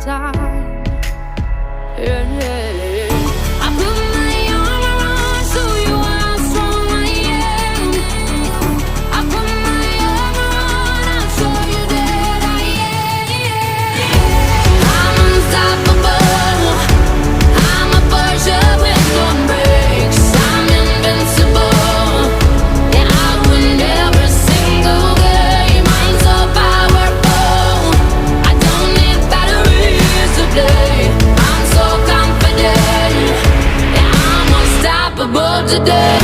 time. Yeah, yeah. I put my armor on, show you how strong I am. I put my armor on, I'll show you that I am. I'm unstoppable. I'm a Porsche with no brakes. I'm invincible. Yeah, I win every single game. I'm so powerful. I don't need batteries to play. I'm so confident. Yeah, I'm unstoppable today.